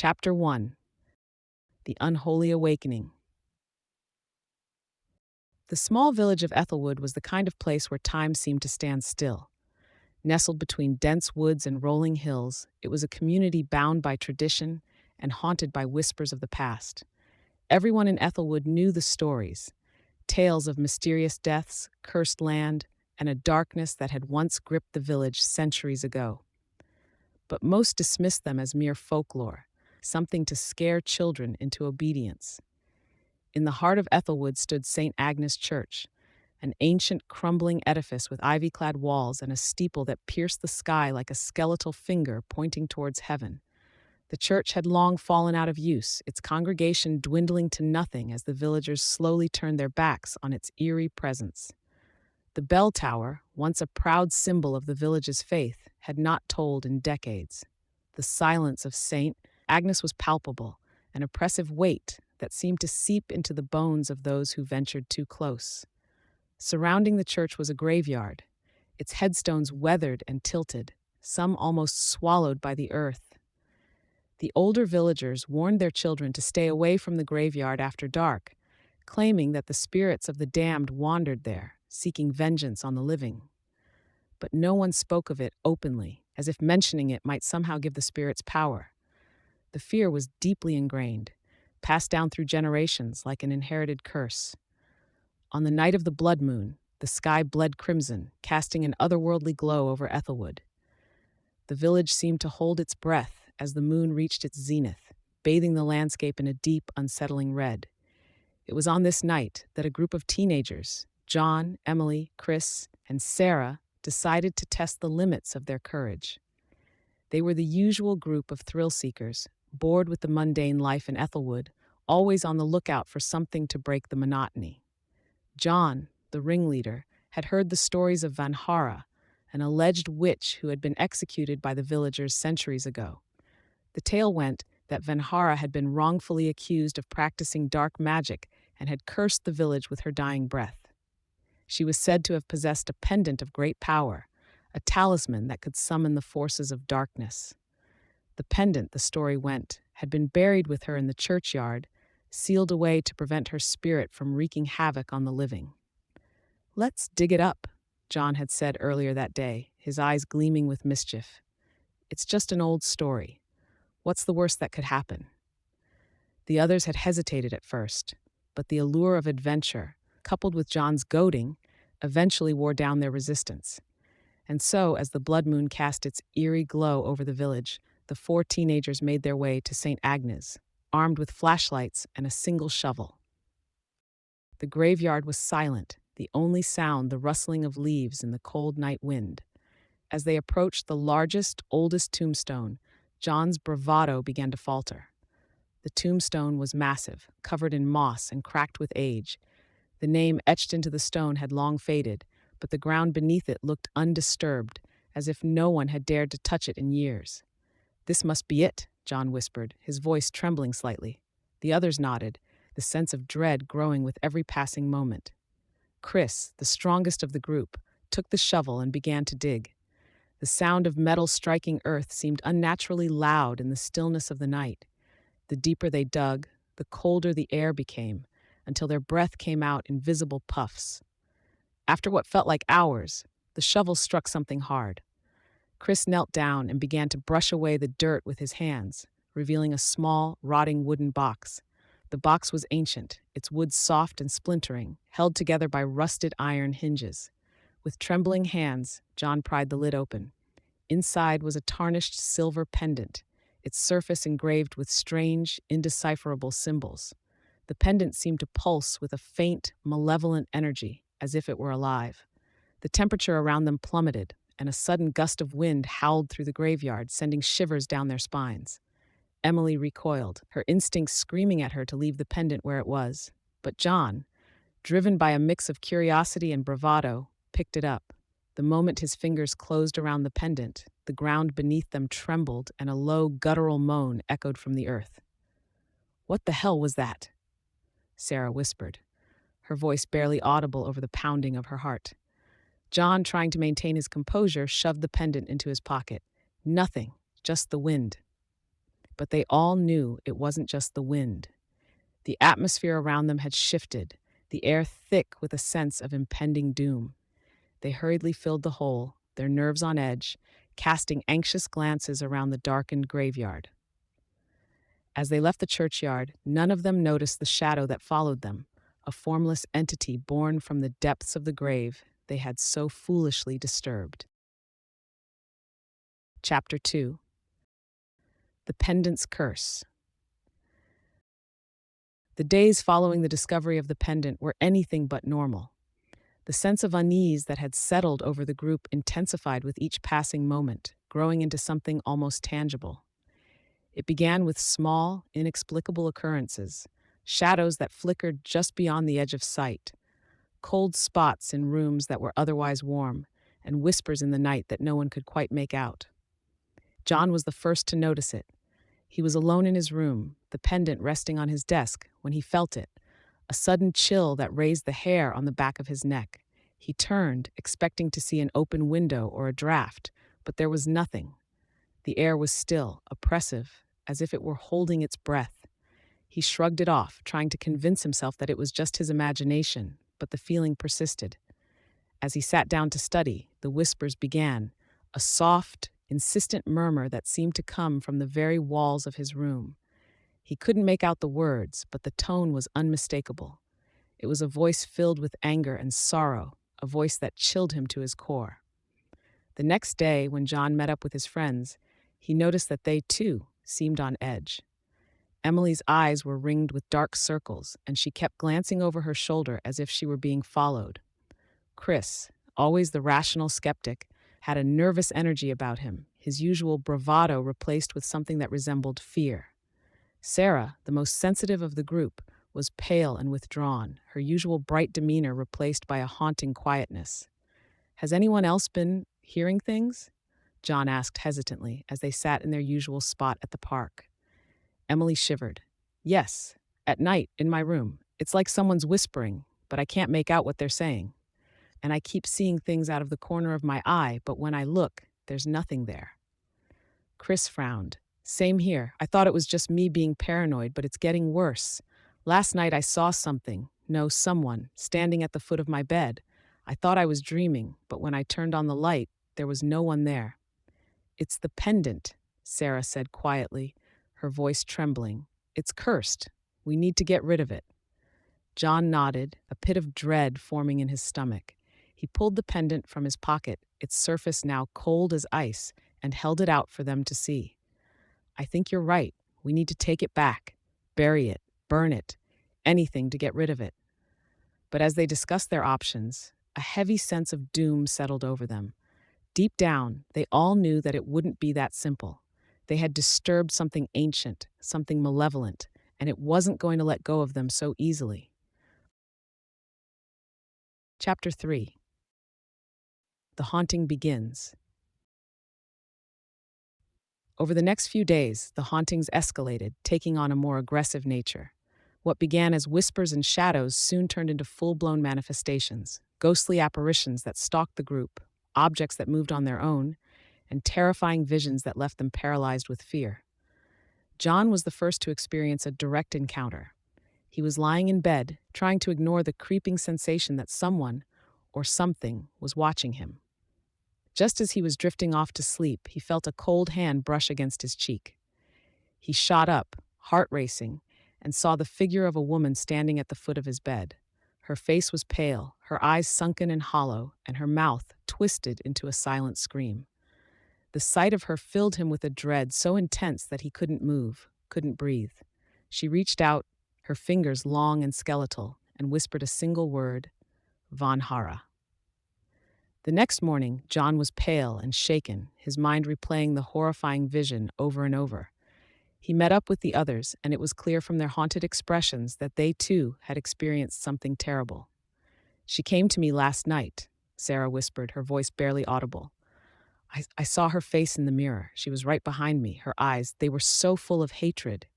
Chapter 1. The Unholy Awakening. The small village of Ethelwood was the kind of place where time seemed to stand still. Nestled between dense woods and rolling hills, it was a community bound by tradition and haunted by whispers of the past. Everyone in Ethelwood knew the stories, tales of mysterious deaths, cursed land, and a darkness that had once gripped the village centuries ago. But most dismissed them as mere folklore, something to scare children into obedience. In the heart of Ethelwood stood St. Agnes Church, an ancient crumbling edifice with ivy-clad walls and a steeple that pierced the sky like a skeletal finger pointing towards heaven. The church had long fallen out of use, its congregation dwindling to nothing as the villagers slowly turned their backs on its eerie presence. The bell tower, once a proud symbol of the village's faith, had not tolled in decades. The silence of St. Agnes was palpable, an oppressive weight that seemed to seep into the bones of those who ventured too close. Surrounding the church was a graveyard, its headstones weathered and tilted, some almost swallowed by the earth. The older villagers warned their children to stay away from the graveyard after dark, claiming that the spirits of the damned wandered there, seeking vengeance on the living. But no one spoke of it openly, as if mentioning it might somehow give the spirits power. The fear was deeply ingrained, passed down through generations like an inherited curse. On the night of the blood moon, the sky bled crimson, casting an otherworldly glow over Ethelwood. The village seemed to hold its breath as the moon reached its zenith, bathing the landscape in a deep, unsettling red. It was on this night that a group of teenagers, John, Emily, Chris, and Sarah, decided to test the limits of their courage. They were the usual group of thrill-seekers, bored with the mundane life in Ethelwood, always on the lookout for something to break the monotony. John, the ringleader, had heard the stories of Vanhara, an alleged witch who had been executed by the villagers centuries ago. The tale went that Vanhara had been wrongfully accused of practicing dark magic and had cursed the village with her dying breath. She was said to have possessed a pendant of great power, a talisman that could summon the forces of darkness. The pendant, the story went, had been buried with her in the churchyard, sealed away to prevent her spirit from wreaking havoc on the living. "Let's dig it up," John had said earlier that day, his eyes gleaming with mischief. "It's just an old story. What's the worst that could happen?" The others had hesitated at first, but the allure of adventure, coupled with John's goading, eventually wore down their resistance. And so, as the blood moon cast its eerie glow over the village, the four teenagers made their way to St. Agnes, armed with flashlights and a single shovel. The graveyard was silent, the only sound the rustling of leaves in the cold night wind. As they approached the largest, oldest tombstone, John's bravado began to falter. The tombstone was massive, covered in moss and cracked with age. The name etched into the stone had long faded, but the ground beneath it looked undisturbed, as if no one had dared to touch it in years. "This must be it," John whispered, his voice trembling slightly. The others nodded, the sense of dread growing with every passing moment. Chris, the strongest of the group, took the shovel and began to dig. The sound of metal striking earth seemed unnaturally loud in the stillness of the night. The deeper they dug, the colder the air became, until their breath came out in visible puffs. After what felt like hours, the shovel struck something hard. Chris knelt down and began to brush away the dirt with his hands, revealing a small, rotting wooden box. The box was ancient, its wood soft and splintering, held together by rusted iron hinges. With trembling hands, John pried the lid open. Inside was a tarnished silver pendant, its surface engraved with strange, indecipherable symbols. The pendant seemed to pulse with a faint, malevolent energy, as if it were alive. The temperature around them plummeted, and a sudden gust of wind howled through the graveyard, sending shivers down their spines. Emily recoiled, her instincts screaming at her to leave the pendant where it was. But John, driven by a mix of curiosity and bravado, picked it up. The moment his fingers closed around the pendant, the ground beneath them trembled and a low, guttural moan echoed from the earth. "What the hell was that?" Sarah whispered, her voice barely audible over the pounding of her heart. John, trying to maintain his composure, shoved the pendant into his pocket. "Nothing, just the wind." but they all knew it wasn't just the wind. The atmosphere around them had shifted, the air thick with a sense of impending doom. They hurriedly filled the hole, their nerves on edge, casting anxious glances around the darkened graveyard. As they left the churchyard, none of them noticed the shadow that followed them, a formless entity born from the depths of the grave they had so foolishly disturbed. Chapter 2. The Pendant's Curse. The days following the discovery of the pendant were anything but normal. The sense of unease that had settled over the group intensified with each passing moment, growing into something almost tangible. It began with small, inexplicable occurrences, shadows that flickered just beyond the edge of sight, cold spots in rooms that were otherwise warm, and whispers in the night that no one could quite make out. John was the first to notice it. He was alone in his room, the pendant resting on his desk, when he felt it, a sudden chill that raised the hair on the back of his neck. He turned, expecting to see an open window or a draft, but there was nothing. The air was still, oppressive, as if it were holding its breath. He shrugged it off, trying to convince himself that it was just his imagination, but the feeling persisted. As he sat down to study, the whispers began, a soft, insistent murmur that seemed to come from the very walls of his room. He couldn't make out the words, but the tone was unmistakable. It was a voice filled with anger and sorrow, a voice that chilled him to his core. The next day, when John met up with his friends, he noticed that they, too, seemed on edge. Emily's eyes were ringed with dark circles, and she kept glancing over her shoulder as if she were being followed. Chris, always the rational skeptic, had a nervous energy about him, his usual bravado replaced with something that resembled fear. Sarah, the most sensitive of the group, was pale and withdrawn, her usual bright demeanor replaced by a haunting quietness. "Has anyone else been hearing things?" John asked hesitantly as they sat in their usual spot at the park. Emily shivered. "Yes, at night, in my room. It's like someone's whispering, but I can't make out what they're saying. And I keep seeing things out of the corner of my eye, but when I look, there's nothing there." Chris frowned. "Same here. I thought it was just me being paranoid, but it's getting worse. Last night I saw something, no, someone, standing at the foot of my bed. I thought I was dreaming, but when I turned on the light, there was no one there." "It's the pendant," Sarah said quietly, her voice trembling. "It's cursed. We need to get rid of it." John nodded, a pit of dread forming in his stomach. He pulled the pendant from his pocket, its surface now cold as ice, and held it out for them to see. "I think you're right. We need to take it back, bury it, burn it, anything to get rid of it." But as they discussed their options, a heavy sense of doom settled over them. Deep down, they all knew that it wouldn't be that simple. They had disturbed something ancient, something malevolent, and it wasn't going to let go of them so easily. Chapter 3. The Haunting Begins. Over the next few days, the hauntings escalated, taking on a more aggressive nature. What began as whispers and shadows soon turned into full-blown manifestations, ghostly apparitions that stalked the group, objects that moved on their own, and terrifying visions that left them paralyzed with fear. John was the first to experience a direct encounter. He was lying in bed, trying to ignore the creeping sensation that someone, or something, was watching him. Just as he was drifting off to sleep, he felt a cold hand brush against his cheek. He shot up, heart racing, and saw the figure of a woman standing at the foot of his bed. Her face was pale, her eyes sunken and hollow, and her mouth twisted into a silent scream. The sight of her filled him with a dread so intense that he couldn't move, couldn't breathe. She reached out, her fingers long and skeletal, and whispered a single word, "Vanhara." The next morning, John was pale and shaken, his mind replaying the horrifying vision over and over. He met up with the others, and it was clear from their haunted expressions that they, too, had experienced something terrible. "She came to me last night," Sarah whispered, her voice barely audible. I saw her face in the mirror. She was right behind me, her eyes, they were so full of hatred."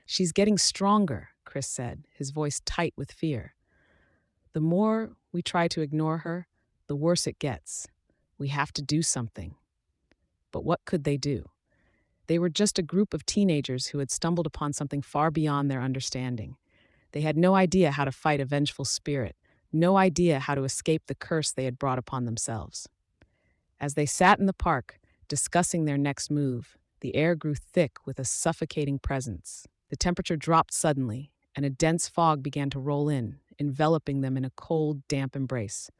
"She's getting stronger," Chris said, his voice tight with fear. "The more we try to ignore her, the worse it gets. We have to do something." But what could they do? They were just a group of teenagers who had stumbled upon something far beyond their understanding. They had no idea how to fight a vengeful spirit, no idea how to escape the curse they had brought upon themselves. As they sat in the park, discussing their next move, the air grew thick with a suffocating presence. The temperature dropped suddenly, and a dense fog began to roll in, enveloping them in a cold, damp embrace.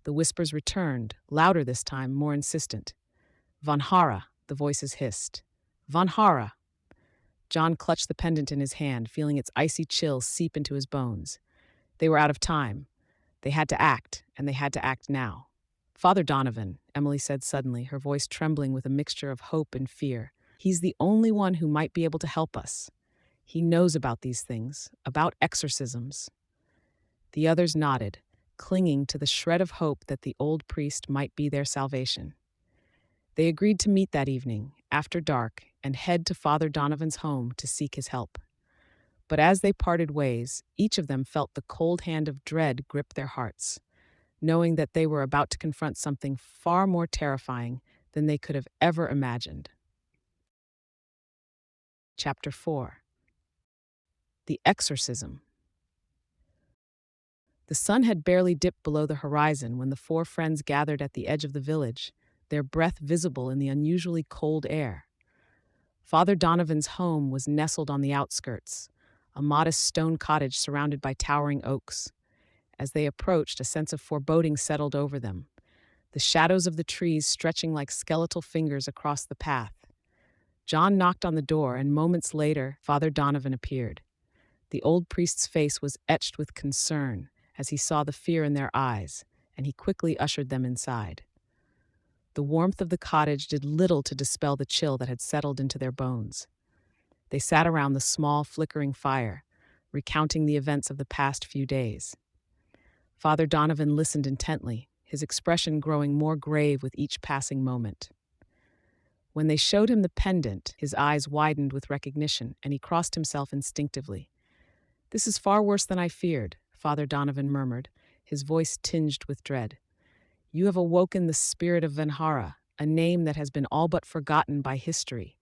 The whispers returned, louder this time, more insistent. Vanhara, the voices hissed. Vanhara. John clutched the pendant in his hand, feeling its icy chill seep into his bones. They were out of time. They had to act, and they had to act now. Father Donovan, Emily said suddenly, her voice trembling with a mixture of hope and fear. He's the only one who might be able to help us. He knows about these things, about exorcisms. The others nodded, clinging to the shred of hope that the old priest might be their salvation. They agreed to meet that evening, after dark, and head to Father Donovan's home to seek his help. But as they parted ways, each of them felt the cold hand of dread grip their hearts, knowing that they were about to confront something far more terrifying than they could have ever imagined. Chapter 4. The Exorcism. The sun had barely dipped below the horizon when the four friends gathered at the edge of the village, their breath visible in the unusually cold air. Father Donovan's home was nestled on the outskirts, a modest stone cottage surrounded by towering oaks. As they approached, a sense of foreboding settled over them, the shadows of the trees stretching like skeletal fingers across the path. John knocked on the door, and moments later, Father Donovan appeared. The old priest's face was etched with concern as he saw the fear in their eyes, and he quickly ushered them inside. The warmth of the cottage did little to dispel the chill that had settled into their bones. They sat around the small, flickering fire, recounting the events of the past few days. Father Donovan listened intently, his expression growing more grave with each passing moment. When they showed him the pendant, his eyes widened with recognition, and he crossed himself instinctively. "This is far worse than I feared," Father Donovan murmured, his voice tinged with dread. "You have awoken the spirit of Vanhara, a name that has been all but forgotten by history.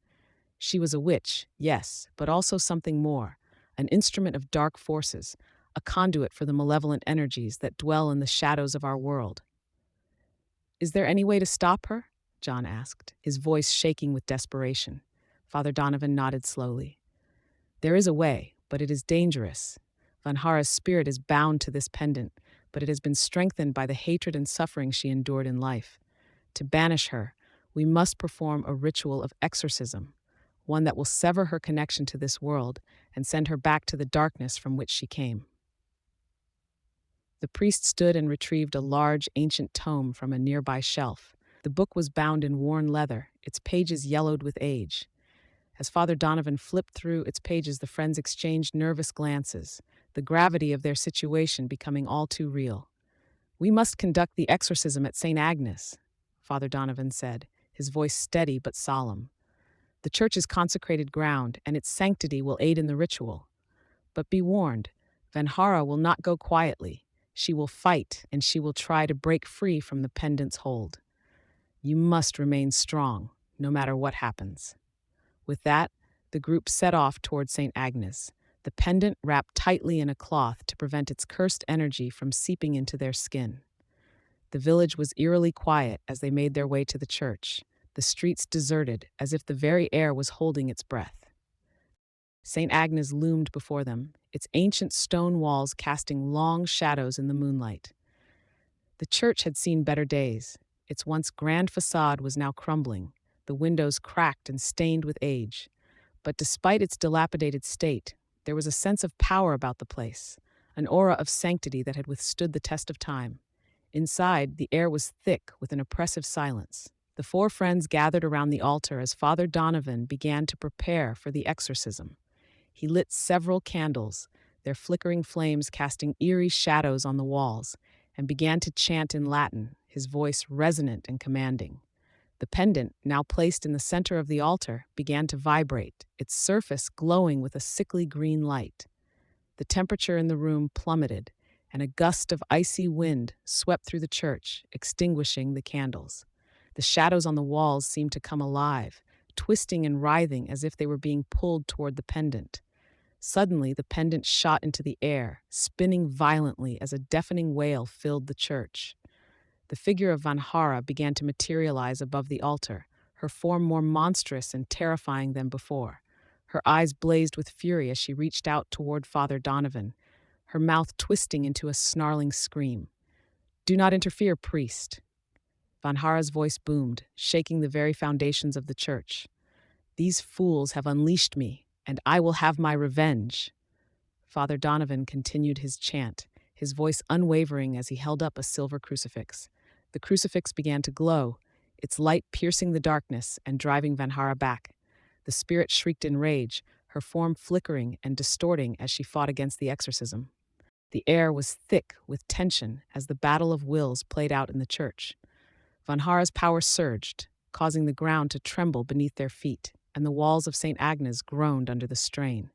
She was a witch, yes, but also something more, an instrument of dark forces, a conduit for the malevolent energies that dwell in the shadows of our world." "Is there any way to stop her?" John asked, his voice shaking with desperation. Father Donovan nodded slowly. "There is a way, but it is dangerous. Vanhara's spirit is bound to this pendant, but it has been strengthened by the hatred and suffering she endured in life. To banish her, we must perform a ritual of exorcism, one that will sever her connection to this world and send her back to the darkness from which she came." The priest stood and retrieved a large, ancient tome from a nearby shelf. The book was bound in worn leather, its pages yellowed with age. As Father Donovan flipped through its pages, the friends exchanged nervous glances, the gravity of their situation becoming all too real. "We must conduct the exorcism at St. Agnes," Father Donovan said, his voice steady but solemn. "The church is consecrated ground, and its sanctity will aid in the ritual. But be warned, Vanhara will not go quietly. She will fight, and she will try to break free from the pendant's hold. You must remain strong, no matter what happens." With that, the group set off toward St. Agnes, the pendant wrapped tightly in a cloth to prevent its cursed energy from seeping into their skin. The village was eerily quiet as they made their way to the church, the streets deserted as if the very air was holding its breath. St. Agnes loomed before them, its ancient stone walls casting long shadows in the moonlight. The church had seen better days. Its once grand facade was now crumbling, the windows cracked and stained with age. But despite its dilapidated state, there was a sense of power about the place, an aura of sanctity that had withstood the test of time. Inside, the air was thick with an oppressive silence. The four friends gathered around the altar as Father Donovan began to prepare for the exorcism. He lit several candles, their flickering flames casting eerie shadows on the walls, and began to chant in Latin, his voice resonant and commanding. The pendant, now placed in the center of the altar, began to vibrate, its surface glowing with a sickly green light. The temperature in the room plummeted, and a gust of icy wind swept through the church, extinguishing the candles. The shadows on the walls seemed to come alive, twisting and writhing as if they were being pulled toward the pendant. Suddenly, the pendant shot into the air, spinning violently as a deafening wail filled the church. The figure of Vanhara began to materialize above the altar, her form more monstrous and terrifying than before. Her eyes blazed with fury as she reached out toward Father Donovan, her mouth twisting into a snarling scream. "Do not interfere, priest." Vanhara's voice boomed, shaking the very foundations of the church. "These fools have unleashed me, and I will have my revenge." Father Donovan continued his chant, his voice unwavering as he held up a silver crucifix. The crucifix began to glow, its light piercing the darkness and driving Vanhara back. The spirit shrieked in rage, her form flickering and distorting as she fought against the exorcism. The air was thick with tension as the battle of wills played out in the church. Vanhara's power surged, causing the ground to tremble beneath their feet, and the walls of St. Agnes groaned under the strain.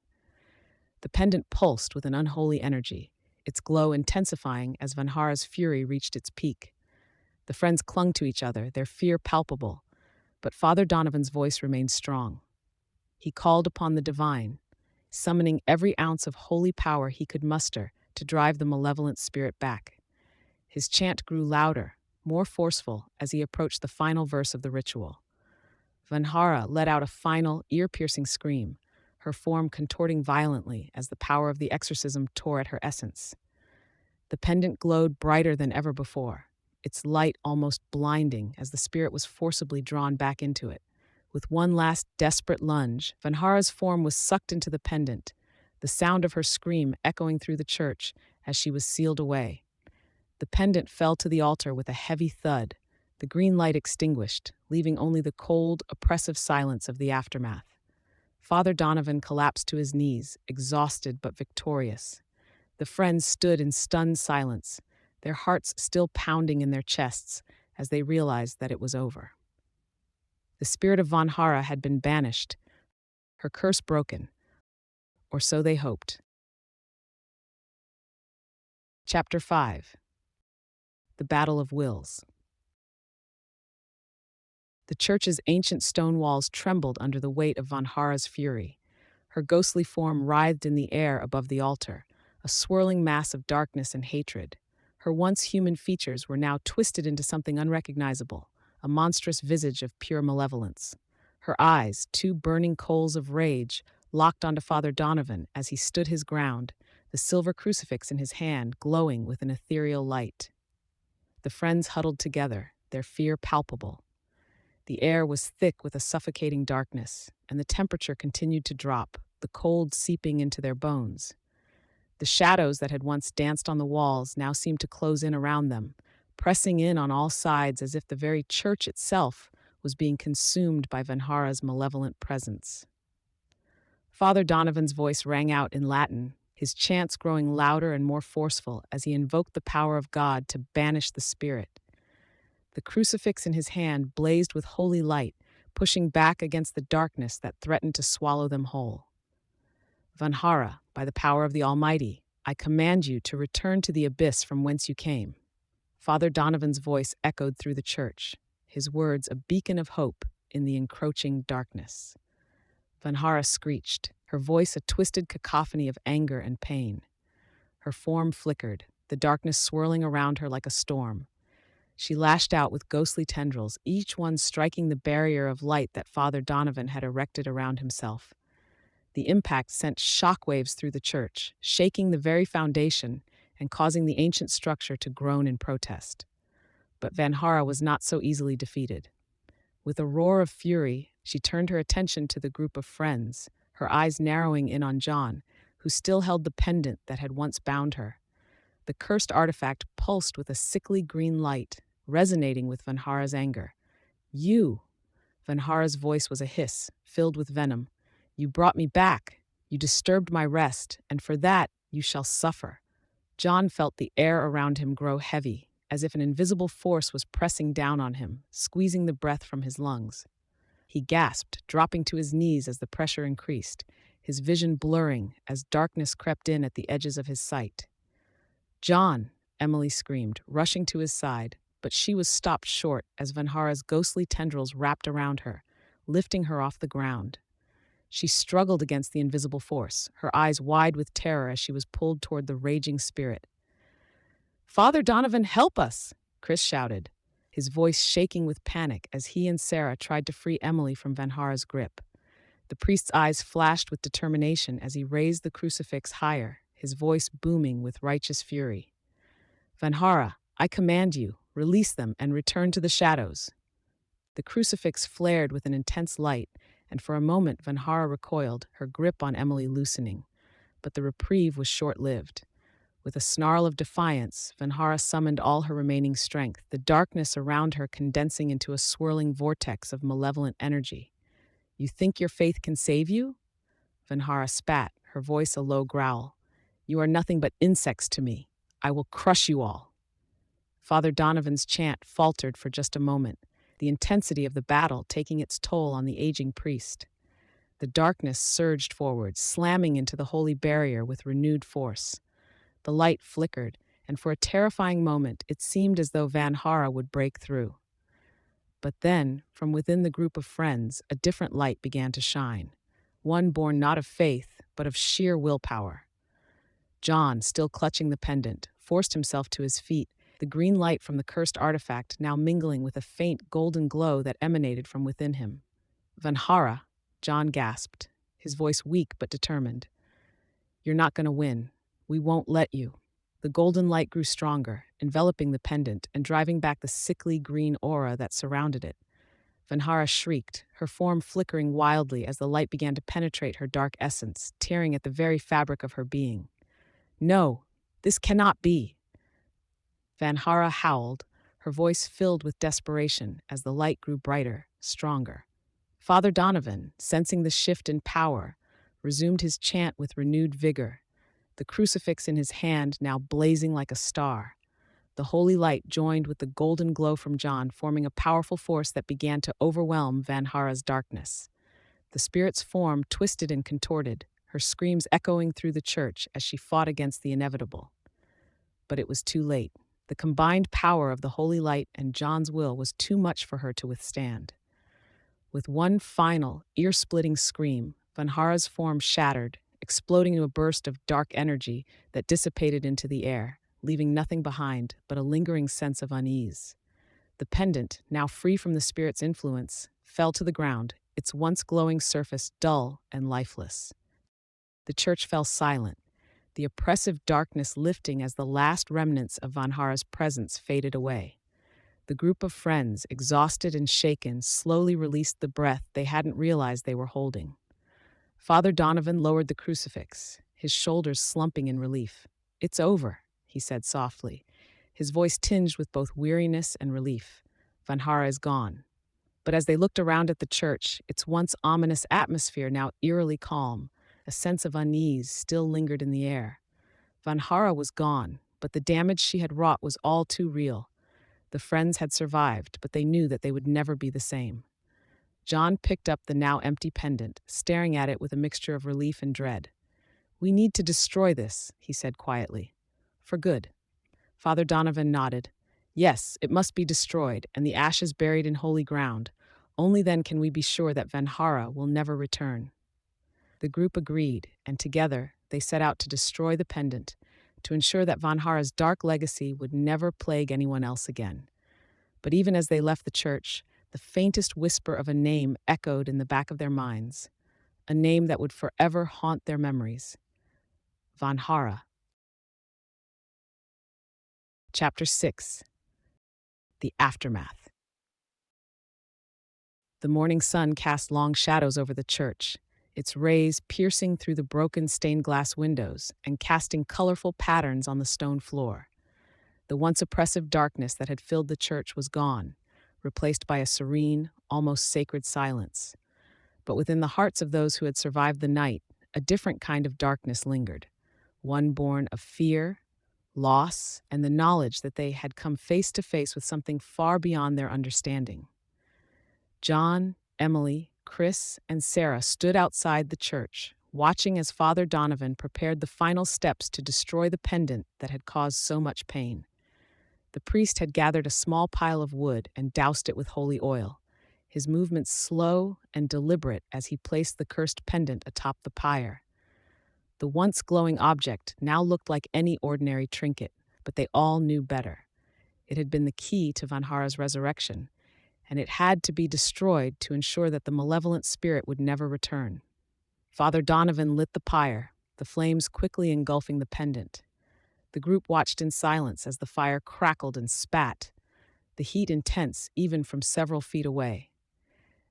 The pendant pulsed with an unholy energy, its glow intensifying as Vanhara's fury reached its peak. The friends clung to each other, their fear palpable, but Father Donovan's voice remained strong. He called upon the divine, summoning every ounce of holy power he could muster to drive the malevolent spirit back. His chant grew louder, more forceful as he approached the final verse of the ritual. Vanhara let out a final, ear-piercing scream, her form contorting violently as the power of the exorcism tore at her essence. The pendant glowed brighter than ever before, its light almost blinding as the spirit was forcibly drawn back into it. With one last desperate lunge, Vanhara's form was sucked into the pendant, the sound of her scream echoing through the church as she was sealed away. The pendant fell to the altar with a heavy thud, the green light extinguished, leaving only the cold, oppressive silence of the aftermath. Father Donovan collapsed to his knees, exhausted but victorious. The friends stood in stunned silence, their hearts still pounding in their chests as they realized that it was over. The spirit of Vanhara had been banished, her curse broken, or so they hoped. Chapter 5. The Battle of Wills. The church's ancient stone walls trembled under the weight of Vanhara's fury. Her ghostly form writhed in the air above the altar, a swirling mass of darkness and hatred. Her once human features were now twisted into something unrecognizable, a monstrous visage of pure malevolence. Her eyes, two burning coals of rage, locked onto Father Donovan as he stood his ground, the silver crucifix in his hand glowing with an ethereal light. The friends huddled together, their fear palpable. The air was thick with a suffocating darkness, and the temperature continued to drop, the cold seeping into their bones. The shadows that had once danced on the walls now seemed to close in around them, pressing in on all sides as if the very church itself was being consumed by Vanhara's malevolent presence. Father Donovan's voice rang out in Latin, his chants growing louder and more forceful as he invoked the power of God to banish the spirit. The crucifix in his hand blazed with holy light, pushing back against the darkness that threatened to swallow them whole. "Vanhara, by the power of the Almighty, I command you to return to the abyss from whence you came." Father Donovan's voice echoed through the church, his words a beacon of hope in the encroaching darkness. Vanhara screeched, her voice a twisted cacophony of anger and pain. Her form flickered, the darkness swirling around her like a storm. She lashed out with ghostly tendrils, each one striking the barrier of light that Father Donovan had erected around himself. The impact sent shockwaves through the church, shaking the very foundation and causing the ancient structure to groan in protest. But Vanhara was not so easily defeated. With a roar of fury, she turned her attention to the group of friends, her eyes narrowing in on John, who still held the pendant that had once bound her. The cursed artifact pulsed with a sickly green light, resonating with Vanhara's anger. "You!" Vanhara's voice was a hiss, filled with venom. "You brought me back. You disturbed my rest, and for that you shall suffer." John felt the air around him grow heavy, as if an invisible force was pressing down on him, squeezing the breath from his lungs. He gasped, dropping to his knees as the pressure increased, his vision blurring as darkness crept in at the edges of his sight. "John!" Emily screamed, rushing to his side, but she was stopped short as Vanhara's ghostly tendrils wrapped around her, lifting her off the ground. She struggled against the invisible force, her eyes wide with terror as she was pulled toward the raging spirit. "Father Donovan, help us!" Chris shouted, his voice shaking with panic as he and Sarah tried to free Emily from Vanhara's grip. The priest's eyes flashed with determination as he raised the crucifix higher, his voice booming with righteous fury. "Vanhara, I command you, release them and return to the shadows." The crucifix flared with an intense light, and for a moment Vanhara recoiled, her grip on Emily loosening. But the reprieve was short-lived. With a snarl of defiance, Vanhara summoned all her remaining strength, the darkness around her condensing into a swirling vortex of malevolent energy. "You think your faith can save you?" Vanhara spat, her voice a low growl. "You are nothing but insects to me. I will crush you all." Father Donovan's chant faltered for just a moment, the intensity of the battle taking its toll on the aging priest. The darkness surged forward, slamming into the holy barrier with renewed force. The light flickered, and for a terrifying moment it seemed as though Vanhara would break through. But then, from within the group of friends, a different light began to shine, one born not of faith, but of sheer willpower. John, still clutching the pendant, forced himself to his feet, the green light from the cursed artifact now mingling with a faint golden glow that emanated from within him. "Vanhara," John gasped, his voice weak but determined. "You're not going to win. We won't let you." The golden light grew stronger, enveloping the pendant and driving back the sickly green aura that surrounded it. Vanhara shrieked, her form flickering wildly as the light began to penetrate her dark essence, tearing at the very fabric of her being. "No, this cannot be." Vanhara howled, her voice filled with desperation as the light grew brighter, stronger. Father Donovan, sensing the shift in power, resumed his chant with renewed vigor, the crucifix in his hand now blazing like a star. The holy light joined with the golden glow from John, forming a powerful force that began to overwhelm Vanhara's darkness. The spirit's form twisted and contorted, her screams echoing through the church as she fought against the inevitable. But it was too late. The combined power of the holy light and John's will was too much for her to withstand. With one final, ear-splitting scream, Vanhara's form shattered, exploding into a burst of dark energy that dissipated into the air, leaving nothing behind but a lingering sense of unease. The pendant, now free from the spirit's influence, fell to the ground, its once glowing surface dull and lifeless. The church fell silent, the oppressive darkness lifting as the last remnants of Vanhara's presence faded away. The group of friends, exhausted and shaken, slowly released the breath they hadn't realized they were holding. Father Donovan lowered the crucifix, his shoulders slumping in relief. "It's over," he said softly, his voice tinged with both weariness and relief. "Vanhara is gone." But as they looked around at the church, its once ominous atmosphere now eerily calm, a sense of unease still lingered in the air. Vanhara was gone, but the damage she had wrought was all too real. The friends had survived, but they knew that they would never be the same. John picked up the now empty pendant, staring at it with a mixture of relief and dread. "We need to destroy this," he said quietly. "For good." Father Donovan nodded. "Yes, it must be destroyed, and the ashes buried in holy ground. Only then can we be sure that Vanhara will never return." The group agreed, and together they set out to destroy the pendant, to ensure that Vanhara's dark legacy would never plague anyone else again. But even as they left the church, the faintest whisper of a name echoed in the back of their minds, a name that would forever haunt their memories. Vanhara. Chapter 6. The Aftermath. The morning sun cast long shadows over the church, its rays piercing through the broken stained glass windows and casting colorful patterns on the stone floor. The once oppressive darkness that had filled the church was gone, replaced by a serene, almost sacred silence. But within the hearts of those who had survived the night, a different kind of darkness lingered, one born of fear, loss, and the knowledge that they had come face to face with something far beyond their understanding. John, Emily, Chris, and Sarah stood outside the church, watching as Father Donovan prepared the final steps to destroy the pendant that had caused so much pain. The priest had gathered a small pile of wood and doused it with holy oil, his movements slow and deliberate as he placed the cursed pendant atop the pyre. The once glowing object now looked like any ordinary trinket, but they all knew better. It had been the key to Vanhara's resurrection, and it had to be destroyed to ensure that the malevolent spirit would never return. Father Donovan lit the pyre, the flames quickly engulfing the pendant. The group watched in silence as the fire crackled and spat, the heat intense even from several feet away.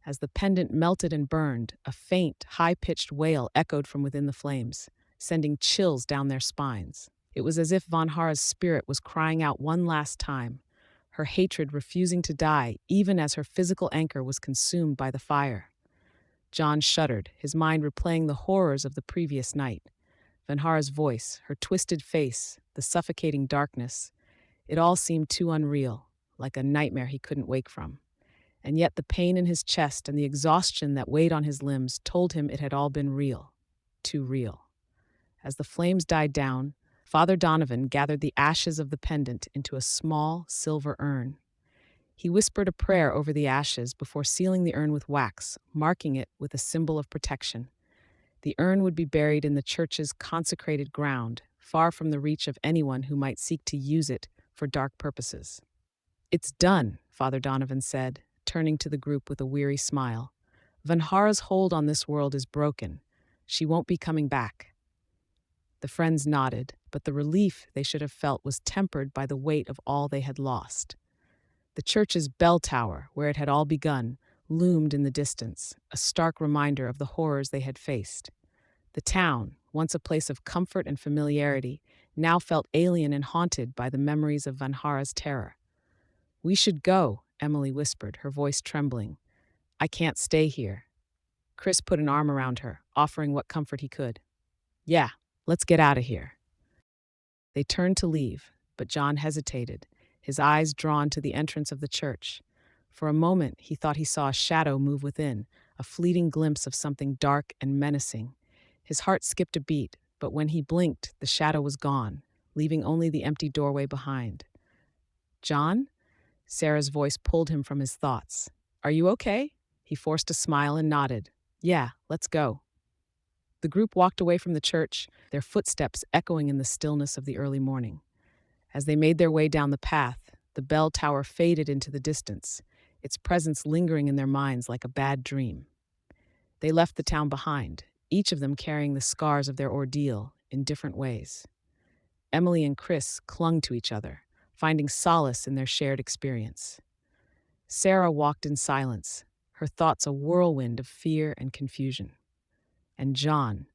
As the pendant melted and burned, a faint, high-pitched wail echoed from within the flames, sending chills down their spines. It was as if Vanhara's spirit was crying out one last time, her hatred refusing to die even as her physical anchor was consumed by the fire. John shuddered, his mind replaying the horrors of the previous night. Vanhara's voice, her twisted face, the suffocating darkness. It all seemed too unreal, like a nightmare he couldn't wake from. And yet the pain in his chest and the exhaustion that weighed on his limbs told him it had all been real. Too real. As the flames died down, Father Donovan gathered the ashes of the pendant into a small silver urn. He whispered a prayer over the ashes before sealing the urn with wax, marking it with a symbol of protection. The urn would be buried in the church's consecrated ground, far from the reach of anyone who might seek to use it for dark purposes. "It's done," Father Donovan said, turning to the group with a weary smile. "Vanhara's hold on this world is broken. She won't be coming back." The friends nodded, but the relief they should have felt was tempered by the weight of all they had lost. The church's bell tower, where it had all begun, loomed in the distance, a stark reminder of the horrors they had faced. The town, once a place of comfort and familiarity, now felt alien and haunted by the memories of Vanhara's terror. "We should go," Emily whispered, her voice trembling. "I can't stay here." Chris put an arm around her, offering what comfort he could. "Yeah, let's get out of here." They turned to leave, but John hesitated, his eyes drawn to the entrance of the church. For a moment, he thought he saw a shadow move within, a fleeting glimpse of something dark and menacing. His heart skipped a beat, but when he blinked, the shadow was gone, leaving only the empty doorway behind. "John?" Sarah's voice pulled him from his thoughts. "Are you okay?" He forced a smile and nodded. "Yeah, let's go." The group walked away from the church, their footsteps echoing in the stillness of the early morning. As they made their way down the path, the bell tower faded into the distance, its presence lingering in their minds like a bad dream. They left the town behind, each of them carrying the scars of their ordeal in different ways. Emily and Chris clung to each other, finding solace in their shared experience. Sarah walked in silence, her thoughts a whirlwind of fear and confusion. And John.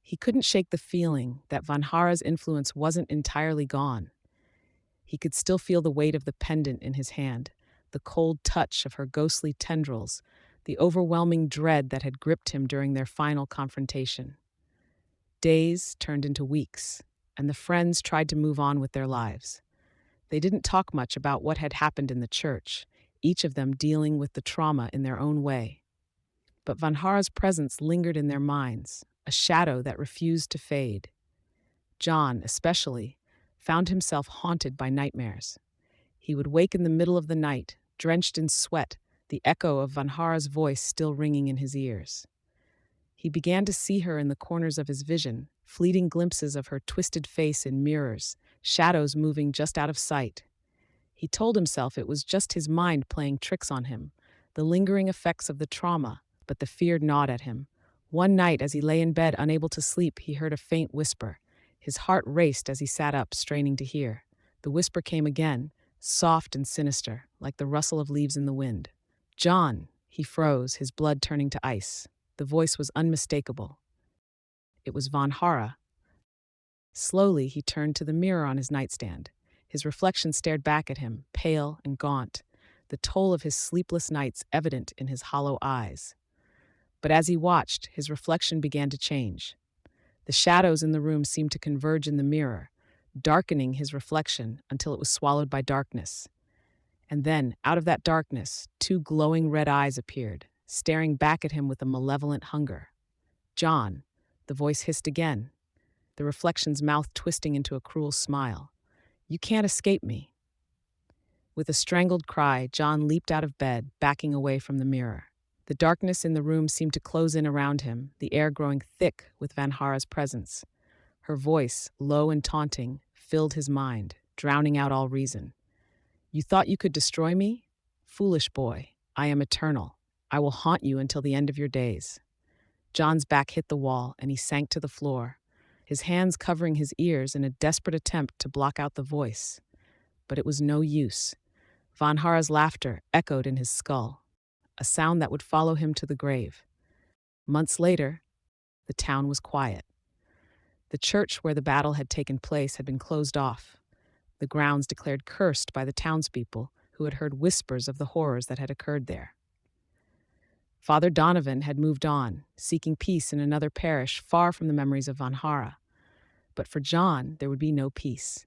He couldn't shake the feeling that Vanhara's influence wasn't entirely gone. He could still feel the weight of the pendant in his hand, the cold touch of her ghostly tendrils, the overwhelming dread that had gripped him during their final confrontation. Days turned into weeks, and the friends tried to move on with their lives. They didn't talk much about what had happened in the church, each of them dealing with the trauma in their own way. But Vanhara's presence lingered in their minds, a shadow that refused to fade. John, especially, found himself haunted by nightmares. He would wake in the middle of the night, drenched in sweat, the echo of Vanhara's voice still ringing in his ears. He began to see her in the corners of his vision, fleeting glimpses of her twisted face in mirrors, shadows moving just out of sight. He told himself it was just his mind playing tricks on him, the lingering effects of the trauma, but the fear gnawed at him. One night, as he lay in bed unable to sleep, he heard a faint whisper. His heart raced as he sat up, straining to hear. The whisper came again, soft and sinister, like the rustle of leaves in the wind. "John!" He froze, his blood turning to ice. The voice was unmistakable. It was Vanhara. Slowly, he turned to the mirror on his nightstand. His reflection stared back at him, pale and gaunt, the toll of his sleepless nights evident in his hollow eyes. But as he watched, his reflection began to change. The shadows in the room seemed to converge in the mirror, darkening his reflection until it was swallowed by darkness. And then, out of that darkness, two glowing red eyes appeared, staring back at him with a malevolent hunger. "John," the voice hissed again, the reflection's mouth twisting into a cruel smile. "You can't escape me." With a strangled cry, John leaped out of bed, backing away from the mirror. The darkness in the room seemed to close in around him, the air growing thick with Vanhara's presence. Her voice, low and taunting, filled his mind, drowning out all reason. "You thought you could destroy me? Foolish boy, I am eternal. I will haunt you until the end of your days." John's back hit the wall, and he sank to the floor, his hands covering his ears in a desperate attempt to block out the voice. But it was no use. Vanhara's laughter echoed in his skull, a sound that would follow him to the grave. Months later, the town was quiet. The church where the battle had taken place had been closed off, the grounds declared cursed by the townspeople who had heard whispers of the horrors that had occurred there. Father Donovan had moved on, seeking peace in another parish far from the memories of Vanhara. But for John, there would be no peace.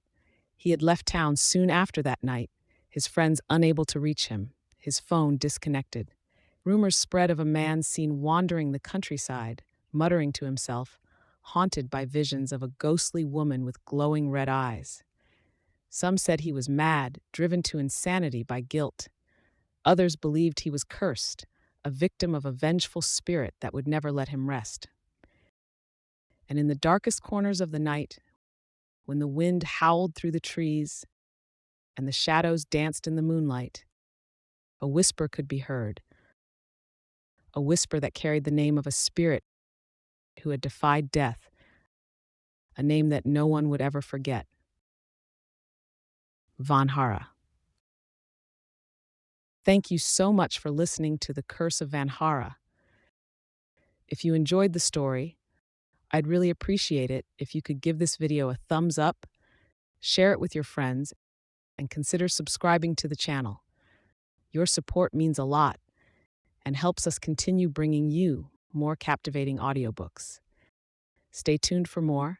He had left town soon after that night, his friends unable to reach him, his phone disconnected. Rumors spread of a man seen wandering the countryside, muttering to himself, haunted by visions of a ghostly woman with glowing red eyes. Some said he was mad, driven to insanity by guilt. Others believed he was cursed, a victim of a vengeful spirit that would never let him rest. And in the darkest corners of the night, when the wind howled through the trees and the shadows danced in the moonlight, a whisper could be heard, a whisper that carried the name of a spirit who had defied death, a name that no one would ever forget: Vanhara. Thank you so much for listening to The Curse of Vanhara. If you enjoyed the story, I'd really appreciate it if you could give this video a thumbs up, share it with your friends, and consider subscribing to the channel. Your support means a lot and helps us continue bringing you more captivating audiobooks. Stay tuned for more,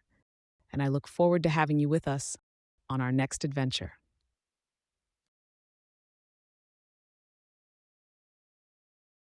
and I look forward to having you with us on our next adventure.